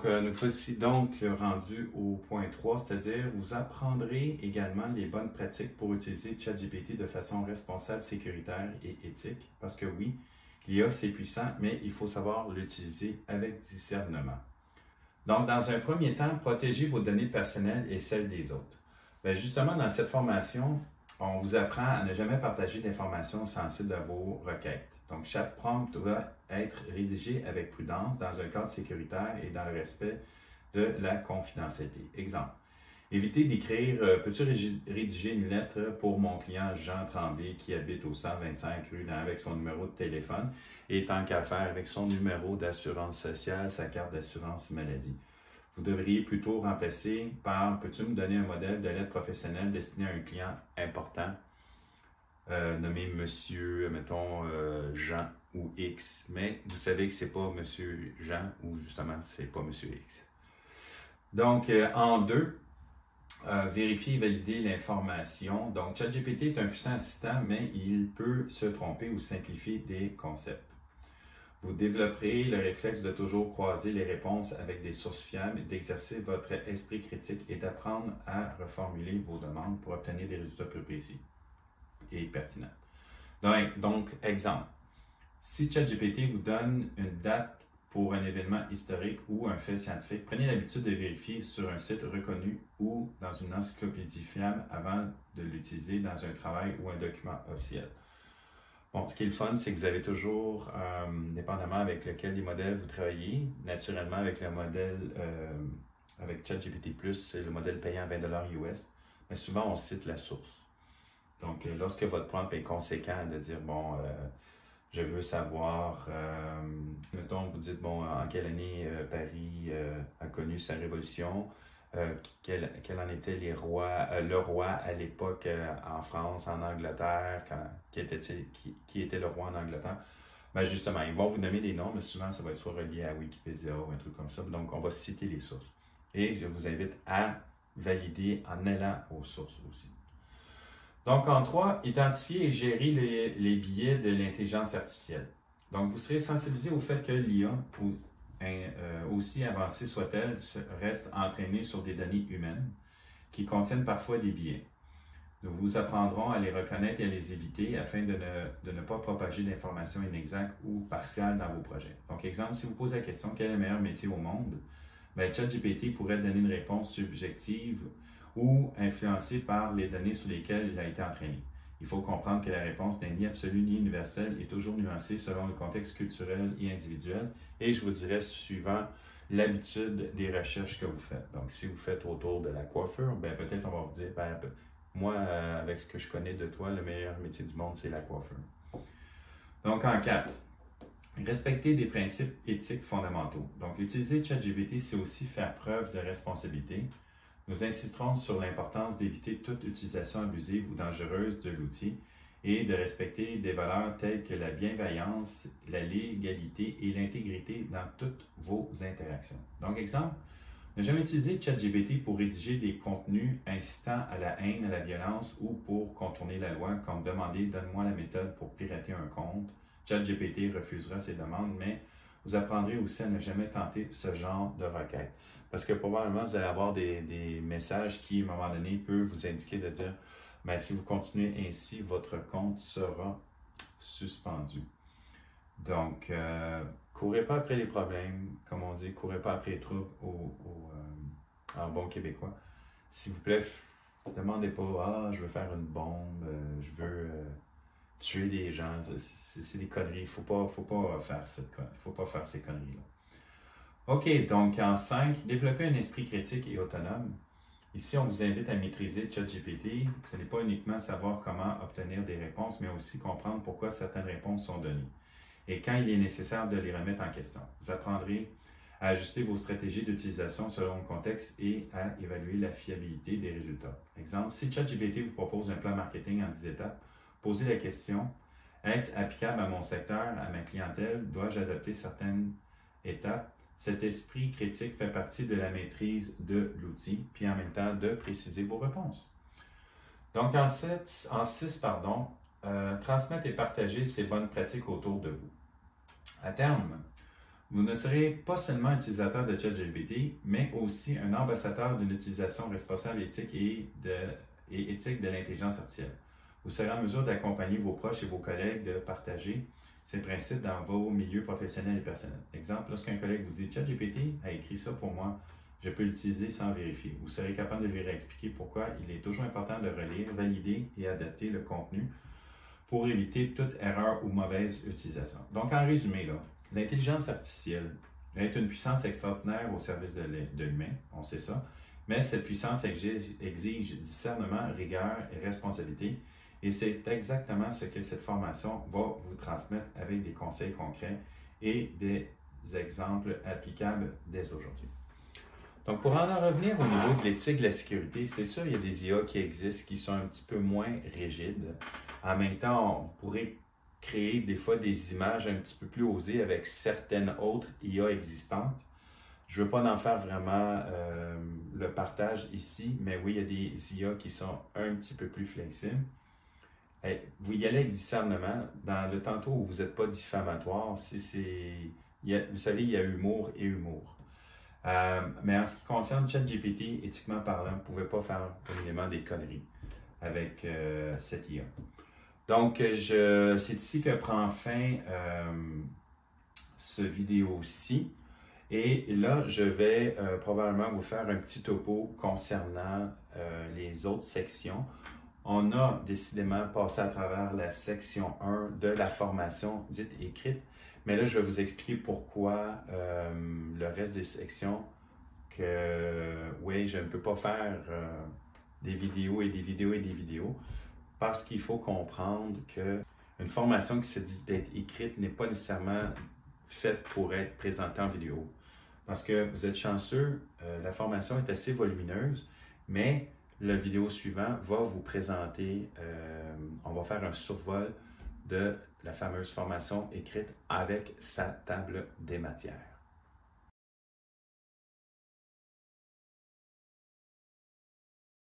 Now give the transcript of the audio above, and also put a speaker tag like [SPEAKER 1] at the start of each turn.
[SPEAKER 1] nous voici donc rendu au point 3, c'est-à-dire vous apprendrez également les bonnes pratiques pour utiliser ChatGPT de façon responsable, sécuritaire et éthique. Parce que oui, l'IA c'est puissant, mais il faut savoir l'utiliser avec discernement. Donc, dans un premier temps, protégez vos données personnelles et celles des autres. Bien, justement, dans cette formation, on vous apprend à ne jamais partager d'informations sensibles à vos requêtes. Donc, chaque prompt doit être rédigé avec prudence, dans un cadre sécuritaire et dans le respect de la confidentialité. Exemple, évitez d'écrire « Peux-tu rédiger une lettre pour mon client Jean Tremblay qui habite au 125 rue avec son numéro de téléphone et tant qu'à faire avec son numéro d'assurance sociale, sa carte d'assurance maladie. » Vous devriez plutôt remplacer par « Peux-tu me donner un modèle de lettre professionnelle destiné à un client important, nommé Monsieur, mettons, Jean ou X. » Mais vous savez que ce n'est pas Monsieur Jean ou justement, ce n'est pas Monsieur X. Donc, en deux, vérifier et valider l'information. Donc, ChatGPT est un puissant assistant, mais il peut se tromper ou simplifier des concepts. Vous développerez le réflexe de toujours croiser les réponses avec des sources fiables, d'exercer votre esprit critique et d'apprendre à reformuler vos demandes pour obtenir des résultats plus précis et pertinents. Donc, exemple, si ChatGPT vous donne une date pour un événement historique ou un fait scientifique, prenez l'habitude de vérifier sur un site reconnu ou dans une encyclopédie fiable avant de l'utiliser dans un travail ou un document officiel. Bon, ce qui est le fun, c'est que vous avez toujours, dépendamment avec lequel des modèles vous travaillez, naturellement avec le modèle, avec ChatGPT+, c'est le modèle payant $20 US, mais souvent on cite la source. Donc, lorsque votre prompt est conséquent de dire, bon, je veux savoir, mettons, vous dites, bon, en quelle année Paris a connu sa révolution, quel en était le roi à l'époque en France, en Angleterre, qui était le roi en Angleterre. Ben justement, ils vont vous nommer des noms, mais souvent ça va être soit relié à Wikipédia ou un truc comme ça. Donc, on va citer les sources. Et je vous invite à valider en allant aux sources aussi. Donc, en 3, identifier et gérer les biais de l'intelligence artificielle. Donc, vous serez sensibilisé au fait que l'IA, aussi avancée soit-elle, reste entraînée sur des données humaines qui contiennent parfois des biais. Nous vous apprendrons à les reconnaître et à les éviter afin de ne pas propager d'informations inexactes ou partiales dans vos projets. Donc, exemple, si vous posez la question « Quel est le meilleur métier au monde? » Bien, ChatGPT pourrait donner une réponse subjective ou influencée par les données sur lesquelles il a été entraîné. Il faut comprendre que la réponse n'est ni absolue ni universelle et toujours nuancée selon le contexte culturel et individuel. Et je vous dirais, suivant l'habitude des recherches que vous faites. Donc, si vous faites autour de la coiffure, bien, peut-être on va vous dire, ben, moi, avec ce que je connais de toi, le meilleur métier du monde, c'est la coiffure. Donc, en 4, respecter des principes éthiques fondamentaux. Donc, utiliser ChatGPT, c'est aussi faire preuve de responsabilité. Nous insisterons sur l'importance d'éviter toute utilisation abusive ou dangereuse de l'outil et de respecter des valeurs telles que la bienveillance, la légalité et l'intégrité dans toutes vos interactions. Donc, exemple, ne jamais utiliser ChatGPT pour rédiger des contenus incitant à la haine, à la violence ou pour contourner la loi, comme demander « donne-moi la méthode pour pirater un compte ». ChatGPT refusera ces demandes, mais vous apprendrez aussi à ne jamais tenter ce genre de requête. Parce que probablement, vous allez avoir des messages qui, à un moment donné, peuvent vous indiquer de dire « si vous continuez ainsi, votre compte sera suspendu ». Donc, courez pas après les problèmes, comme on dit, courez pas après les troubles en bon québécois. S'il vous plaît, demandez pas « Ah, je veux faire une bombe, je veux tuer des gens ». C'est des conneries. Il faut pas faire ces conneries-là. OK, donc en 5, développer un esprit critique et autonome. Ici, on vous invite à maîtriser ChatGPT. Ce n'est pas uniquement savoir comment obtenir des réponses, mais aussi comprendre pourquoi certaines réponses sont données et quand il est nécessaire de les remettre en question. Vous apprendrez à ajuster vos stratégies d'utilisation selon le contexte et à évaluer la fiabilité des résultats. Exemple, si ChatGPT vous propose un plan marketing en 10 étapes, posez la question « Est-ce applicable à mon secteur, à ma clientèle? Dois-je adopter certaines étapes? » Cet esprit critique fait partie de la maîtrise de l'outil, puis en même temps de préciser vos réponses. Donc, en 6, transmettre et partager ces bonnes pratiques autour de vous. À terme, vous ne serez pas seulement utilisateur de ChatGPT, mais aussi un ambassadeur d'une utilisation responsable, éthique et éthique de l'intelligence artificielle. Vous serez en mesure d'accompagner vos proches et vos collègues de partager ces principes dans vos milieux professionnels et personnels. Exemple, lorsqu'un collègue vous dit « ChatGPT a écrit ça pour moi, je peux l'utiliser sans vérifier ». Vous serez capable de lui réexpliquer pourquoi il est toujours important de relire, valider et adapter le contenu pour éviter toute erreur ou mauvaise utilisation. Donc, en résumé, l'intelligence artificielle est une puissance extraordinaire au service de l'humain, on sait ça, mais cette puissance exige discernement, rigueur et responsabilité. Et c'est exactement ce que cette formation va vous transmettre avec des conseils concrets et des exemples applicables dès aujourd'hui. Donc, pour en revenir au niveau de l'éthique de la sécurité, c'est sûr, il y a des IA qui existent, qui sont un petit peu moins rigides. En même temps, vous pourrez créer des fois des images un petit peu plus osées avec certaines autres IA existantes. Je ne veux pas en faire vraiment le partage ici, mais oui, il y a des IA qui sont un petit peu plus flexibles. Et vous y allez avec discernement. Dans le tantôt où vous n'êtes pas diffamatoire, vous savez, il y a humour et humour. Mais en ce qui concerne ChatGPT, éthiquement parlant, vous ne pouvez pas faire évidemment des conneries avec cette IA. Donc, c'est ici que prend fin ce vidéo-ci. Et là, je vais probablement vous faire un petit topo concernant les autres sections. On a décidément passé à travers la section 1 de la formation dite écrite, mais là, je vais vous expliquer pourquoi le reste des sections oui, je ne peux pas faire des vidéos et des vidéos et des vidéos, parce qu'il faut comprendre qu'une formation qui se dit d'être écrite n'est pas nécessairement faite pour être présentée en vidéo. Parce que vous êtes chanceux, la formation est assez volumineuse, mais le vidéo suivant va vous présenter, on va faire un survol de la fameuse formation écrite avec sa table des matières.